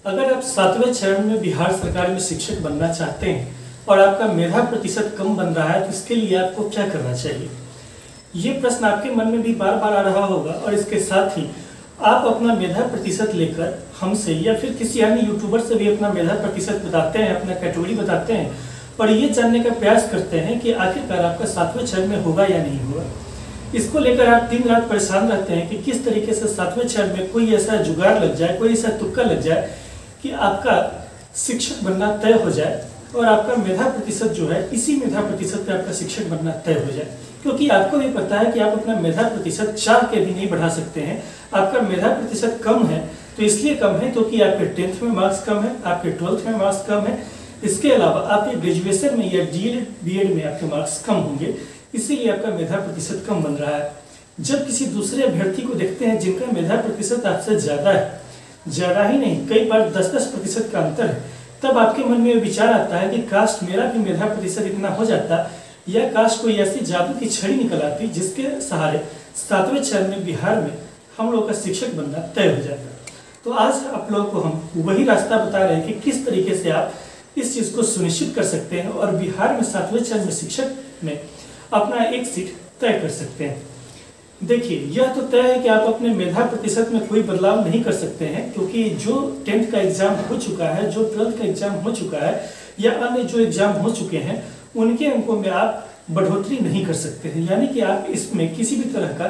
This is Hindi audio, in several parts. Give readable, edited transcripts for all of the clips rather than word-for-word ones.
अगर आप 7वें चरण में बिहार सरकार में शिक्षक बनना चाहते हैं और आपका मेधा प्रतिशत कम बन रहा है तो इसके लिए आपको क्या करना चाहिए? ये प्रश्न आपके मन में भी बार बार आ रहा होगा और इसके साथ ही आप अपना मेधा प्रतिशत लेकर हमसे या फिर किसी अन्य यूट्यूबर से भी अपना मेधा प्रतिशत बताते हैं, अपना कैटेगरी बताते हैं और ये जानने का प्रयास करते हैं कि आखिरकार आपका 7वें चरण में होगा या नहीं होगा। इसको लेकर आप दिन रात परेशान रहते हैं कि किस तरीके से 7वें चरण में कोई ऐसा जुगाड़ लग जाए, कोई ऐसा तुक्का लग जाए कि आपका शिक्षक बनना तय हो जाए और आपका मेधा प्रतिशत जो है इसी मेधा प्रतिशत पे आपका शिक्षक बनना तय हो जाए। क्योंकि आपको भी पता है कि आप अपना मेधा प्रतिशत चाह के भी नहीं बढ़ा सकते हैं। आपका मेधा प्रतिशत कम है तो इसलिए कम है क्योंकि आपके 10th में मार्क्स कम है, आपके 12th में मार्क्स कम है। इसके अलावा आपके ग्रेजुएशन में या डीएलएड बीएड में आपके मार्क्स कम होंगे, इसीलिए आपका मेधा प्रतिशत कम बन रहा है। जब किसी दूसरे अभ्यर्थी को देखते हैं जिनका मेधा प्रतिशत आपसे ज़्यादा है, ज़्यादा ही नहीं कई बार 10-10 प्रतिशत का अंतर है, तब आपके मन में विचार आता है कि काश मेरा भी मेधा प्रतिशत इतना हो जाता या काश कोई ऐसी जादू की छड़ी निकल आती जिसके सहारे 7वें चरण में बिहार में हम लोग का शिक्षक बनना तय हो जाता। तो आज आप लोगों को हम वही रास्ता बता रहे हैं कि किस तरीके से आप इस चीज़ को सुनिश्चित कर सकते हैं और बिहार में 7वें चरण में शिक्षक में अपना एक सीट तय कर सकते हैं। देखिए, यह तो तय है कि आप अपने मेधा प्रतिशत में कोई बदलाव नहीं कर सकते हैं क्योंकि जो 10th का एग्जाम हो चुका है, जो 12th का एग्जाम हो चुका है या अन्य जो एग्जाम हो चुके हैं उनके अंकों में आप बढ़ोतरी नहीं कर सकते हैं। यानी कि आप इसमें किसी भी तरह का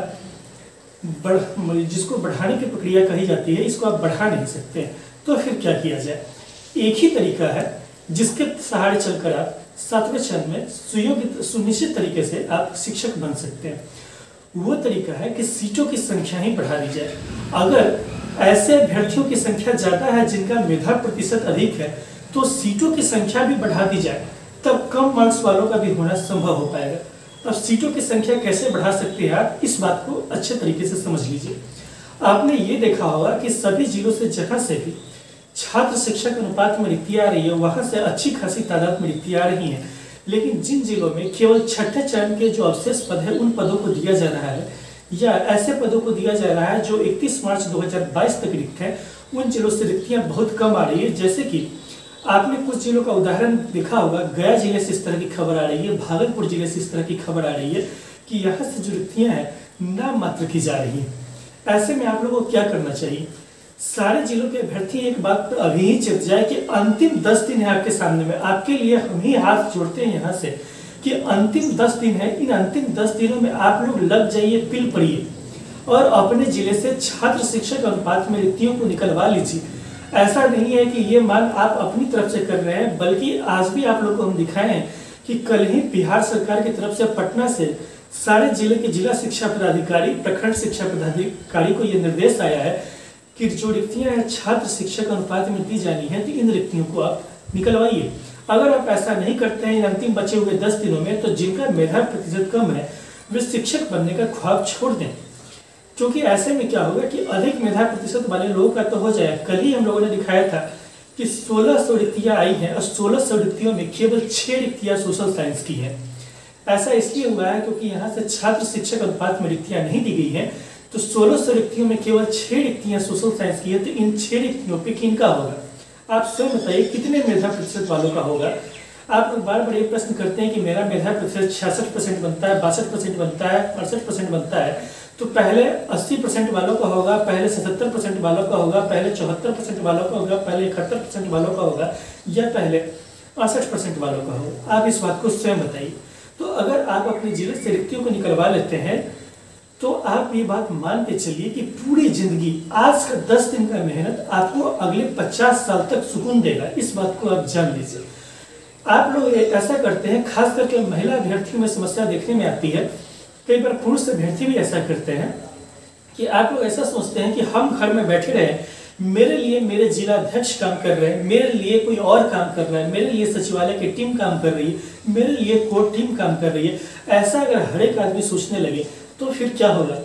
जिसको बढ़ाने की प्रक्रिया कही जाती है इसको आप बढ़ा नहीं सकते हैं। तो फिर क्या किया जाए? एक ही तरीका है जिसके सहारे चलकर आप 7वें चरण में सुनिश्चित तरीके से आप शिक्षक बन सकते हैं। वो तरीका है कि सीटों की संख्या ही बढ़ा दी जाए। अगर ऐसे अभ्यर्थियों की संख्या ज़्यादा है जिनका मेधा प्रतिशत अधिक है तो सीटों की संख्या भी बढ़ा दी जाए, तब कम मार्क्स वालों का भी होना संभव हो पाएगा। अब सीटों की संख्या कैसे बढ़ा सकते हैं आप, इस बात को अच्छे तरीके से समझ लीजिए। आपने ये देखा होगा कि सभी जिलों से जहाँ से भी छात्र शिक्षक अनुपात में रिक्तियाँ आ रही है वहाँ से अच्छी खासी तादाद में रिक्तियाँ आ रही हैं, लेकिन जिन जिलों में केवल 6ठे चरण के जो अवशेष पद है उन पदों को दिया जा रहा है या ऐसे पदों को दिया जा रहा है जो 31 मार्च 2022 तक रिक्त है, उन जिलों से रिक्तियाँ बहुत कम आ रही है। जैसे कि आपने कुछ जिलों का उदाहरण देखा होगा, गया जिले से इस तरह की खबर आ रही है, भागलपुर जिले से इस तरह की खबर आ रही है कि यहाँ से जो रिक्तियाँ हैं नाम मात्र की जा रही हैं। ऐसे में आप लोगों को क्या करना चाहिए? सारे जिलों के अभ्यर्थी एक बात पर अभी ही चित जाए कि अंतिम 10 दिन है आपके सामने में, आपके लिए हम ही हाथ जोड़ते हैं यहाँ से कि अंतिम 10 दिन है। इन अंतिम 10 दिनों में आप लोग लग जाइए, पिल पड़िए और अपने जिले से छात्र शिक्षक अनुपात में रिक्तियों को निकलवा लीजिए। ऐसा नहीं है कि ये मांग आप अपनी तरफ से कर रहे हैं, बल्कि आज भी आप लोग को हम दिखाए हैं कि कल ही बिहार सरकार की तरफ से पटना से सारे जिले के जिला शिक्षा पदाधिकारी, प्रखंड शिक्षा पदाधिकारी को ये निर्देश आया है कि जो रिक्तियाँ छात्र शिक्षक अनुपात में दी जानी है तो इन रिक्तियों को आप निकलवाइए। अगर आप ऐसा नहीं करते हैं इन अंतिम बचे हुए 10 दिनों में तो जिनका मेधा प्रतिशत कम है वे शिक्षक बनने का ख्वाब छोड़ दें, क्योंकि ऐसे में क्या होगा कि अधिक मेधा प्रतिशत वाले लोगों का तो हो जाए। कल ही हम लोगों ने दिखाया था कि 1600 रिक्तियाँ आई हैं और 1600 रिक्तियों में केवल 6 रिक्तियाँ सोशल साइंस की हैं। ऐसा इसलिए हुआ है क्योंकि यहाँ से छात्र शिक्षक अनुपात में रिक्तियाँ नहीं दी गई हैं, तो 1600 रिक्तियों में केवल 6 रिक्तियाँ सोशल साइंस की है। तो इन 6 रिक्तियों पे किनका होगा? आप स्वयं बताइए कितने मेधा प्रतिशत वालों का होगा? आप लोग बार बार ये प्रश्न करते हैं कि मेरा मेधा प्रतिशत 66% बनता है, 62% बनता है, 68% बनता है। तो पहले 80% वालों का होगा, पहले 77% वालों का होगा, पहले 74% वालों का होगा, पहले 71% वालों का होगा या पहले 68% वालों का होगा? आप इस बात को स्वयं बताइए। तो अगर आप अपने जिले से रिक्तियों को निकलवा लेते हैं तो आप ये बात मान के चलिए कि पूरी जिंदगी, आज का 10 दिन का मेहनत आपको अगले 50 साल तक सुकून देगा। इस बात को आप जान लीजिए। आप लोग ऐसा करते हैं, खास करके महिला अभ्यर्थियों में समस्या देखने में आती है। कई बार पुरुष अभ्यर्थी भी ऐसा करते हैं कि आप लोग ऐसा सोचते हैं कि हम घर में बैठे रहे, मेरे लिए मेरे जिला अध्यक्ष काम कर रहे हैं, मेरे लिए कोई और काम कर रहा है, मेरे लिए सचिवालय की टीम काम कर रही है, मेरे लिए कोर्ट टीम काम कर रही है। ऐसा अगर हर एक आदमी सोचने लगे तो फिर क्या होगा?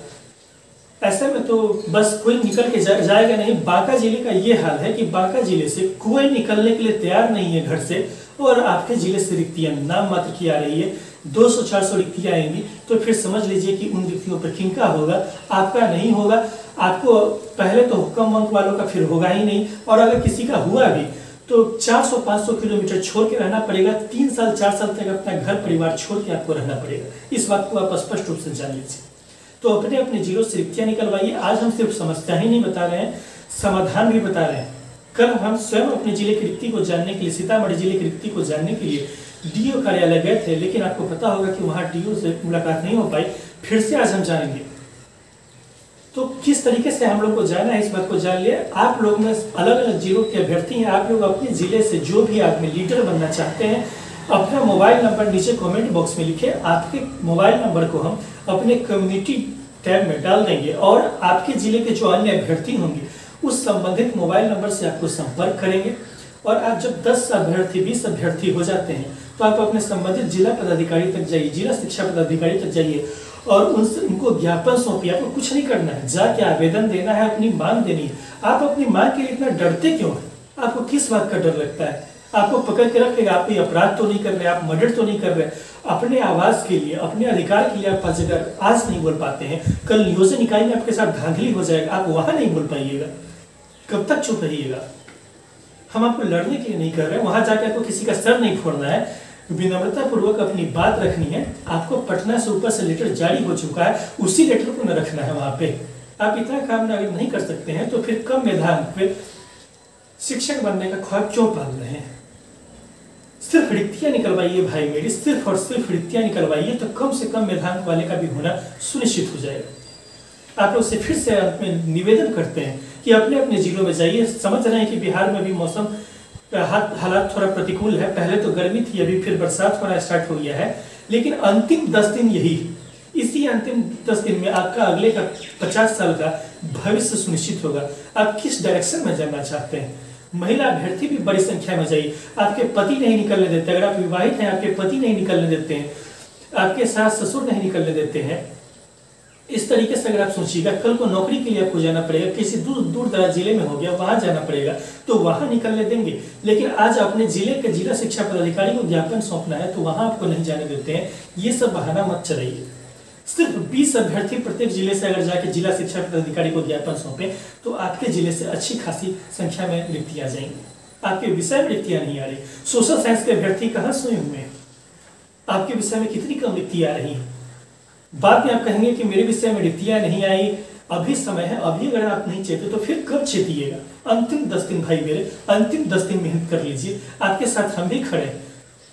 ऐसे में तो बस कोई निकल के जाएगा नहीं। बांका जिले का ये हाल है कि बांका जिले से कोई निकलने के लिए तैयार नहीं है घर से और आपके जिले से रिक्तियां नाम मात्र की आ रही है। 200-400 रिक्तियाँ आएंगी तो फिर समझ लीजिए कि उन रिक्तियों पर किनका होगा, आपका नहीं होगा। आपको पहले तो कम अंक वालों का फिर होगा ही नहीं, और अगर किसी का हुआ भी तो 400-500 किलोमीटर छोड़ के रहना पड़ेगा। 3 साल 4 साल तक अपना घर परिवार छोड़ के आपको रहना पड़ेगा। इस बात को आप स्पष्ट रूप से जान लीजिए। तो अपने अपने जिलों से रिक्तियाँ निकलवाइए। आज हम सिर्फ समस्या ही नहीं बता रहे हैं, समाधान भी बता रहे हैं। कल हम स्वयं अपने जिले की रिक्ति को जानने के लिए, सीतामढ़ी जिले की रिक्ति को जानने के लिए डीओ कार्यालय गए थे, लेकिन आपको पता होगा कि वहाँ डीओ से मुलाकात नहीं हो पाई। फिर से आज हम जानेंगे तो किस तरीके से हम लोग को जाना है, इस बात को जान लिया। आप लोग में अलग अलग जिलों के अभ्यर्थी हैं, आप लोग अपने जिले से जो भी आदमी लीडर बनना चाहते हैं अपना मोबाइल नंबर नीचे कमेंट बॉक्स में लिखे। आपके मोबाइल नंबर को हम अपने कम्युनिटी टैब में डाल देंगे और आपके जिले के जो अन्य अभ्यर्थी होंगे उस संबंधित मोबाइल नंबर से आपको संपर्क करेंगे। और आप जब 10 अभ्यर्थी 20 अभ्यर्थी हो जाते हैं तो आप अपने संबंधित जिला पदाधिकारी तक जाइए, जिला शिक्षा पदाधिकारी तक जाइए और उनको ज्ञापन सौंपिए। आपको कुछ नहीं करना है, जाके आवेदन देना है, अपनी मांग देनी है। आप अपनी मांग के लिए इतना डरते क्यों हैं? आपको किस बात का डर लगता है? आपको पकड़ के रखेगा, आप कोई अपराध तो नहीं कर रहे, आप मर्डर तो नहीं कर रहे। अपने आवाज के लिए, अपने अधिकार के लिए आप अगर आज नहीं बोल पाते हैं, कल नियोजन इकाई में आपके साथ धांधली हो जाएगा, आप वहां नहीं बोल पाइएगा। कब तक चुप रहिएगा? हम आपको लड़ने के लिए नहीं कर रहे, वहां जाकर आपको किसी का सर नहीं फोड़ना है। विनम्रता पूर्वक अपनी बात रखनी है। आपको पटना से ऊपर से लेटर जारी हो चुका है, उसी लेटर को न रखना है वहां पे। आप इतना काम अगर नहीं कर सकते हैं तो फिर कम मेधांक पे शिक्षक बनने का ख्वाब क्यों पाल रहे हैं? सिर्फ रिक्तियां निकलवाइए भाई मेरी, सिर्फ और सिर्फ रिक्तियां निकलवाइए तो कम से कम मेधांक वाले का भी होना सुनिश्चित हो जाएगा। आप लोग से फिर से अंत में निवेदन करते हैं कि अपने अपने जिलों में जाइए। समझ रहे हैं कि बिहार में भी मौसम हालात थोड़ा प्रतिकूल है, पहले तो गर्मी थी, अभी फिर बरसात होना स्टार्ट हो गया है, लेकिन अंतिम 10 दिन यही, इसी अंतिम 10 दिन में आपका अगले का 50 साल का भविष्य सुनिश्चित होगा। आप किस डायरेक्शन में जाना चाहते हैं? महिला अभ्यर्थी भी बड़ी संख्या में जाइए। आपके पति नहीं निकलने देते, अगर आप विवाहित हैं आपके पति नहीं निकलने देते हैं, आपके सास ससुर नहीं निकलने देते हैं। इस तरीके से अगर आप सोचिएगा, कल को नौकरी के लिए आपको जाना पड़ेगा, किसी दूर दराज जिले में हो गया वहां जाना पड़ेगा तो वहां निकलने देंगे। लेकिन आज अपने जिले के जिला शिक्षा पदाधिकारी को ज्ञापन सौंपना है तो वहां आपको नहीं जाने देते हैं। ये सब बहाना मत चलाइए। सिर्फ 20 अभ्यर्थी प्रत्येक जिले से अगर जाके जिला शिक्षा पदाधिकारी को ज्ञापन सौंपे तो आपके जिले से अच्छी खासी संख्या में रिक्तियां आ जाएंगी। आपके विषय में रिक्तियां नहीं आ रही। सोशल साइंस के अभ्यर्थी कहाँ सोए हुए हैं? आपके विषय में कितनी कम रिक्तियां आ रही है? बाद में आप कहेंगे कि मेरे विषय में रिक्तियां नहीं आई, अभी समय है, अभी अगर आप नहीं चेते तो फिर कब चेतिएगा? अंतिम 10 दिन भाई मेरे, अंतिम 10 दिन मेहनत कर लीजिए। आपके साथ हम भी खड़े हैं।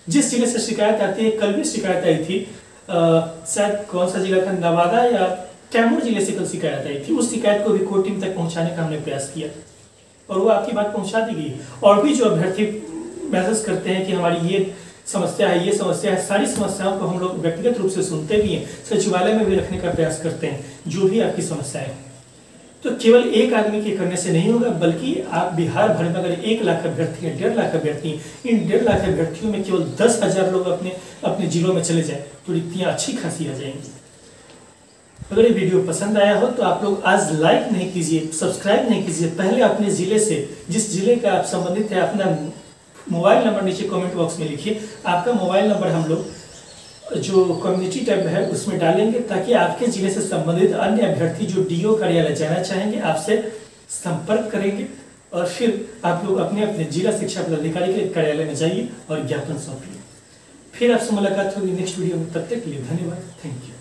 जिस जिले से शिकायत आती है, कल भी शिकायत आई थी, शायद कौन सा जिला था, नवादा या कैमूर जिले से कल शिकायत आई थी। उस शिकायत को भी कोर्ट टीम तक पहुंचाने का हमने प्रयास किया और वो आपकी बात पहुंचा दी गई। और भी जो अभ्यर्थी मैसेज करते हैं कि हमारी ये समस्या है, ये समस्या है, सारी समस्याओं को हम लोग व्यक्तिगत रूप से सुनते भी हैं, सचिवालय में भी रखने का प्रयास करते हैं जो भी आपकी समस्याएं हैं। तो केवल एक आदमी के करने से नहीं होगा, बल्कि आप बिहार भर में अगर 1 लाख अभ्यर्थी हैं, 1.5 लाख अभ्यर्थी हैं, इन 1.5 लाख अभ्यर्थियों में केवल 10,000 लोग अपने जिलों में चले जाए तो रिक्तियां अच्छी खासी आ जाएंगी। अगर ये वीडियो पसंद आया हो तो आप लोग आज लाइक नहीं कीजिए, सब्सक्राइब नहीं कीजिए, पहले अपने जिले से, जिस जिले का आप संबंधित है, अपना मोबाइल नंबर नीचे कमेंट बॉक्स में लिखिए। आपका मोबाइल नंबर हम लोग जो कम्युनिटी टैब है उसमें डालेंगे ताकि आपके जिले से संबंधित अन्य अभ्यर्थी जो डीओ कार्यालय जाना चाहेंगे आपसे संपर्क करेंगे और फिर आप लोग अपने अपने जिला शिक्षा पदाधिकारी के कार्यालय में जाइए और ज्ञापन सौंपिए। फिर आपसे मुलाकात होगी नेक्स्ट वीडियो में। तब तक के लिए धन्यवाद। Thank you.